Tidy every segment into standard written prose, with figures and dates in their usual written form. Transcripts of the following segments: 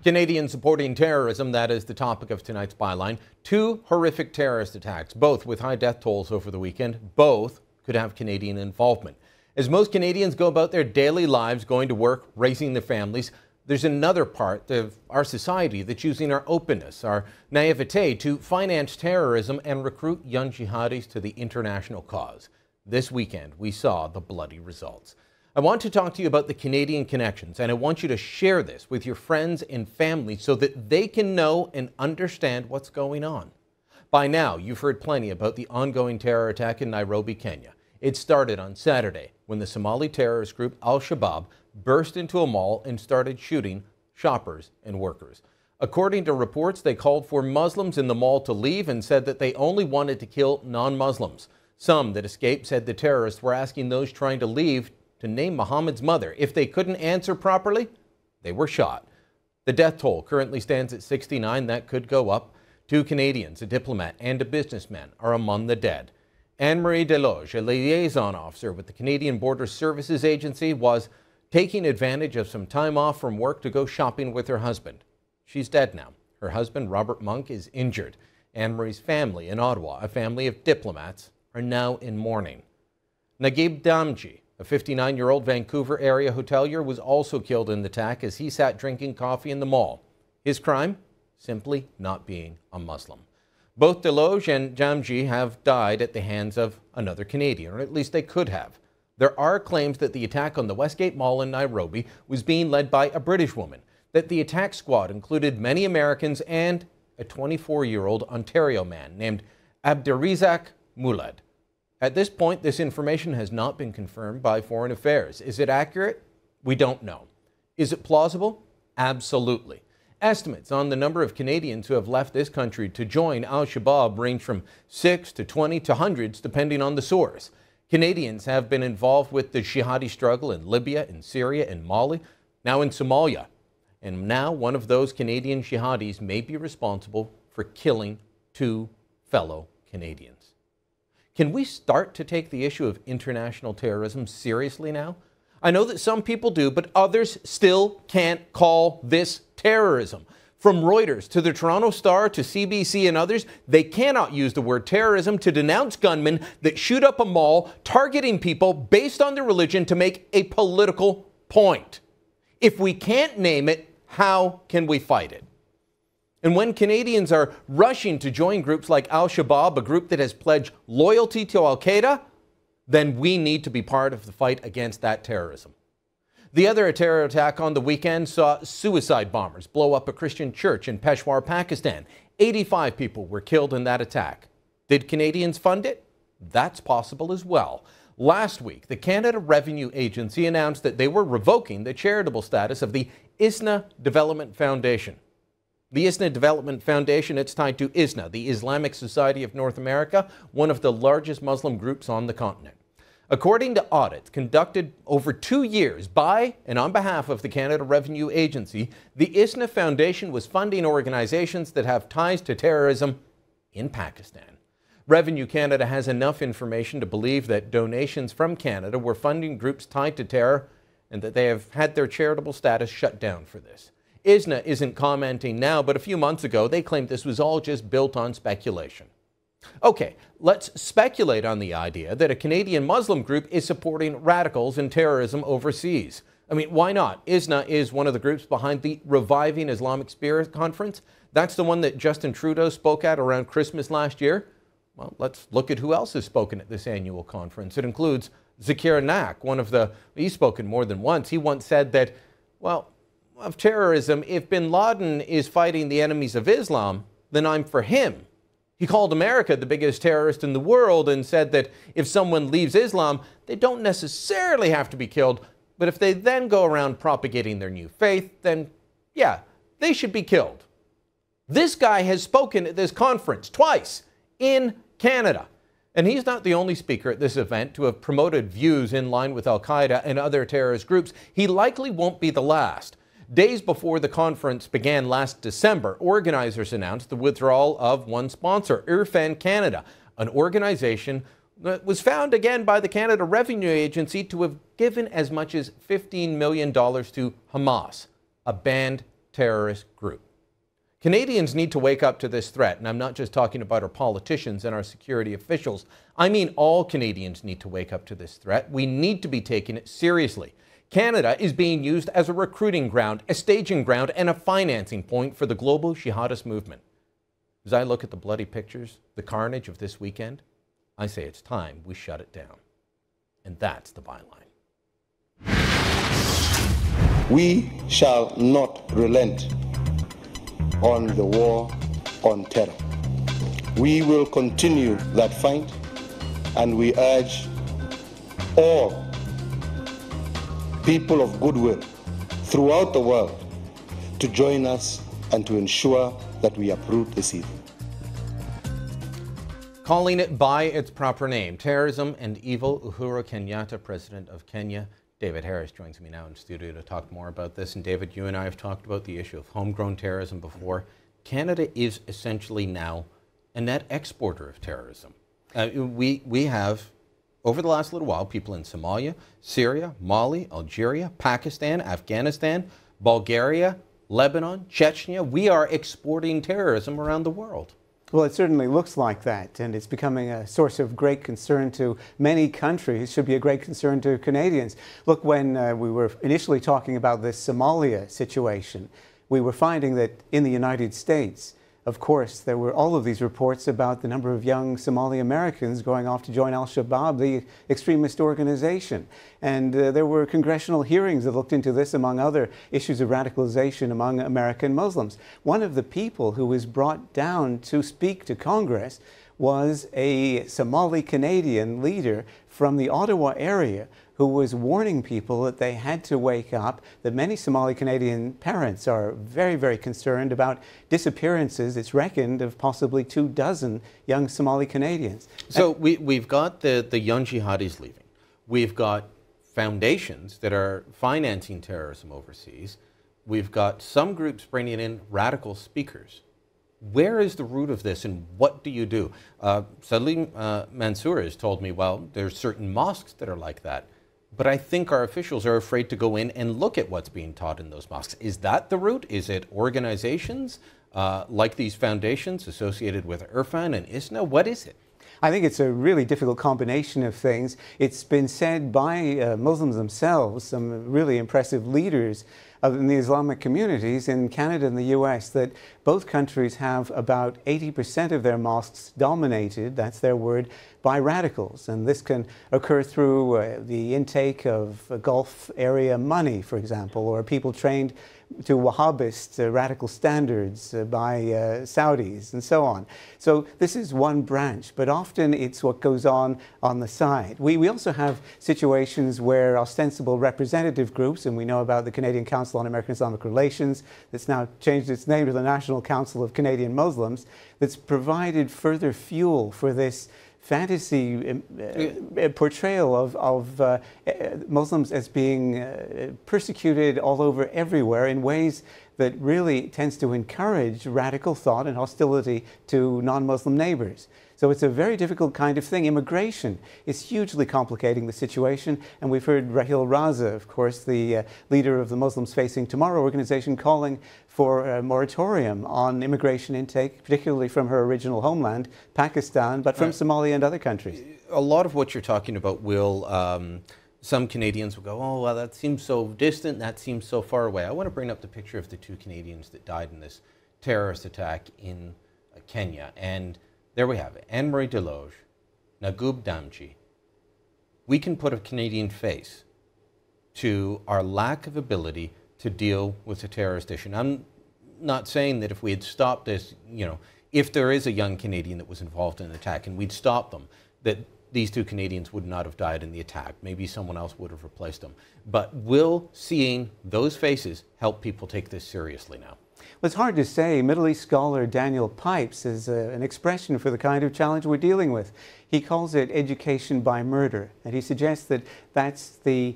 Canadians supporting terrorism, that is the topic of tonight's byline. Two horrific terrorist attacks, both with high death tolls over the weekend. Both could have Canadian involvement. As most Canadians go about their daily lives, going to work, raising their families, there's another part of our society that's using our openness, our naivete to finance terrorism and recruit young jihadis to the international cause. This weekend, we saw the bloody results. I want to talk to you about the Canadian connections, and I want you to share this with your friends and family so that they can know and understand what's going on. By now, you've heard plenty about the ongoing terror attack in Nairobi, Kenya. It started on Saturday when the Somali terrorist group Al-Shabaab burst into a mall and started shooting shoppers and workers. According to reports, they called for Muslims in the mall to leave and said that they only wanted to kill non-Muslims. Some that escaped said the terrorists were asking those trying to leave to name Muhammad's mother. If they couldn't answer properly, they were shot. The death toll currently stands at 69. That could go up. 2 Canadians, a diplomat and a businessman, are among the dead. Anne-Marie Deloge, a liaison officer with the Canadian Border Services Agency, was taking advantage of some time off from work to go shopping with her husband. She's dead now. Her husband, Robert Monk, is injured. Anne-Marie's family in Ottawa, a family of diplomats, are now in mourning. Naguib Damji, a 59-year-old Vancouver area hotelier, was also killed in the attack as he sat drinking coffee in the mall. His crime? Simply not being a Muslim. Both Deloge and Damji have died at the hands of another Canadian, or at least they could have. There are claims that the attack on the Westgate Mall in Nairobi was being led by a British woman, that the attack squad included many Americans and a 24-year-old Ontario man named Abdirizak Mulad. At this point, this information has not been confirmed by Foreign Affairs. Is it accurate? We don't know. Is it plausible? Absolutely. Estimates on the number of Canadians who have left this country to join Al-Shabaab range from 6 to 20 to hundreds, depending on the source. Canadians have been involved with the jihadi struggle in Libya, in Syria, in Mali, now in Somalia. And now one of those Canadian jihadis may be responsible for killing 2 fellow Canadians. Can we start to take the issue of international terrorism seriously now? I know that some people do, but others still can't call this terrorism. From Reuters to the Toronto Star to CBC and others, they cannot use the word terrorism to denounce gunmen that shoot up a mall, targeting people based on their religion to make a political point. If we can't name it, how can we fight it? And when Canadians are rushing to join groups like Al-Shabaab, a group that has pledged loyalty to Al-Qaeda, then we need to be part of the fight against that terrorism. The other terror attack on the weekend saw suicide bombers blow up a Christian church in Peshawar, Pakistan. 85 people were killed in that attack. Did Canadians fund it? That's possible as well. Last week, the Canada Revenue Agency announced that they were revoking the charitable status of the ISNA Development Foundation. The ISNA Development Foundation, it's tied to ISNA, the Islamic Society of North America, one of the largest Muslim groups on the continent. According to audits conducted over 2 years by and on behalf of the Canada Revenue Agency, the ISNA Foundation was funding organizations that have ties to terrorism in Pakistan. Revenue Canada has enough information to believe that donations from Canada were funding groups tied to terror and that they have had their charitable status shut down for this. ISNA isn't commenting now, but a few months ago, they claimed this was all just built on speculation. Okay, let's speculate on the idea that a Canadian Muslim group is supporting radicals and terrorism overseas. I mean, why not? ISNA is one of the groups behind the Reviving Islamic Spirit Conference. That's the one that Justin Trudeau spoke at around Christmas last year. Well, let's look at who else has spoken at this annual conference. It includes Zakir Naik, he's spoken more than once. He once said that, well, of terrorism, if bin Laden is fighting the enemies of Islam, then I'm for him. He called America the biggest terrorist in the world and said that if someone leaves Islam, they don't necessarily have to be killed, but if they then go around propagating their new faith, then yeah, they should be killed. This guy has spoken at this conference twice in Canada. And he's not the only speaker at this event to have promoted views in line with Al-Qaeda and other terrorist groups. He likely won't be the last. Days before the conference began last December, organizers announced the withdrawal of one sponsor, Irfan Canada, an organization that was found again by the Canada Revenue Agency to have given as much as $15 million to Hamas, a banned terrorist group. Canadians need to wake up to this threat, and I'm not just talking about our politicians and our security officials. I mean all Canadians need to wake up to this threat. We need to be taking it seriously. Canada is being used as a recruiting ground, a staging ground, and a financing point for the global jihadist movement. As I look at the bloody pictures, the carnage of this weekend, I say it's time we shut it down. And that's the byline. We shall not relent on the war on terror. We will continue that fight, and we urge all people of goodwill throughout the world to join us and to ensure that we uproot this evil. Calling it by its proper name, terrorism and evil, Uhuru Kenyatta, President of Kenya. David Harris joins me now in studio to talk more about this. And David, you and I have talked about the issue of homegrown terrorism before. Canada is essentially now a net exporter of terrorism. We have, over the last little while, people in Somalia, Syria, Mali, Algeria, Pakistan, Afghanistan, Bulgaria, Lebanon, Chechnya. We are exporting terrorism around the world. Well, it certainly looks like that, and it's becoming a source of great concern to many countries. Should be a great concern to Canadians. Look, when we were initially talking about this Somalia situation, we were finding that in the United States, of course, there were all of these reports about the number of young Somali Americans going off to join Al-Shabaab, the extremist organization. And there were congressional hearings that looked into this, among other issues of radicalization among American Muslims. One of the people who was brought down to speak to Congress was a Somali Canadian leader from the Ottawa area who was warning people that they had to wake up, that many Somali Canadian parents are very, very concerned about disappearances, it's reckoned, of possibly 24 young Somali Canadians. So we've got the young jihadis leaving. We've got foundations that are financing terrorism overseas. We've got some groups bringing in radical speakers. Where is the root of this, and what do you do? Salim Mansour has told me, well, there's certain mosques that are like that. But I think our officials are afraid to go in and look at what's being taught in those mosques. Is that the root? Is it organizations like these foundations associated with Irfan and ISNA? What is it? I think it's a really difficult combination of things. It's been said by Muslims themselves, some really impressive leaders in the Islamic communities in Canada and the US, that both countries have about 80% of their mosques dominated, that's their word, by radicals. And this can occur through the intake of Gulf area money, for example, or people trained to Wahhabist radical standards by Saudis and so on. So this is one branch, but often it's what goes on the side. We also have situations where ostensible representative groups, and we know about the Canadian Council on American-Islamic Relations, that's now changed its name to the National Council of Canadian Muslims, that's provided further fuel for this fantasy portrayal of Muslims as being persecuted all over everywhere in ways that really tends to encourage radical thought and hostility to non-Muslim neighbors. So it's a very difficult kind of thing. Immigration is hugely complicating the situation, and we've heard Rahil Raza, of course, the leader of the Muslims Facing Tomorrow organization, calling for a moratorium on immigration intake, particularly from her original homeland, Pakistan, but from Somalia and other countries. A lot of what you're talking about will, some Canadians will go, oh, well, that seems so distant, that seems so far away. I want to bring up the picture of the 2 Canadians that died in this terrorist attack in Kenya. And there we have it, Anne-Marie Deloge, Nagub Damji. We can put a Canadian face to our lack of ability to deal with the terrorist issue. And I'm not saying that if we had stopped this, you know, if there is a young Canadian that was involved in an attack and we'd stopped them, that these 2 Canadians would not have died in the attack. Maybe someone else would have replaced them. But will seeing those faces help people take this seriously now? Well, it's hard to say. Middle East scholar Daniel Pipes is an expression for the kind of challenge we're dealing with. He calls it education by murder, and he suggests that that's the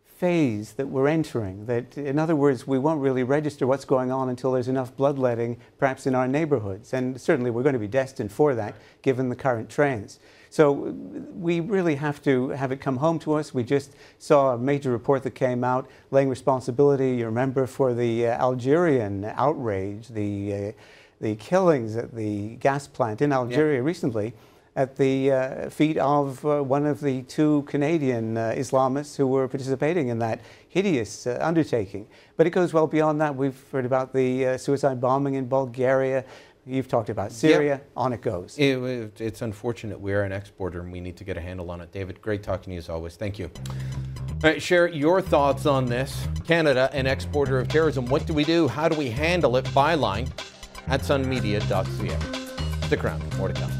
phase that we're entering, that in other words, we won't really register what's going on until there's enough bloodletting, perhaps in our neighborhoods, and certainly we're going to be destined for that given the current trends. So we really have to have it come home to us. We just saw a major report that came out laying responsibility, you remember, for the Algerian outrage, the killings at the gas plant in Algeria recently, at the feet of one of the two Canadian Islamists who were participating in that hideous undertaking. But it goes well beyond that. We've heard about the suicide bombing in Bulgaria. You've talked about Syria. On it goes. It's unfortunate. We're an exporter and we need to get a handle on it. David, great talking to you as always. Thank you. All right, share your thoughts on this. Canada, an exporter of terrorism. What do we do? How do we handle it? Byline at sunmedia.ca. Stick around. More to come.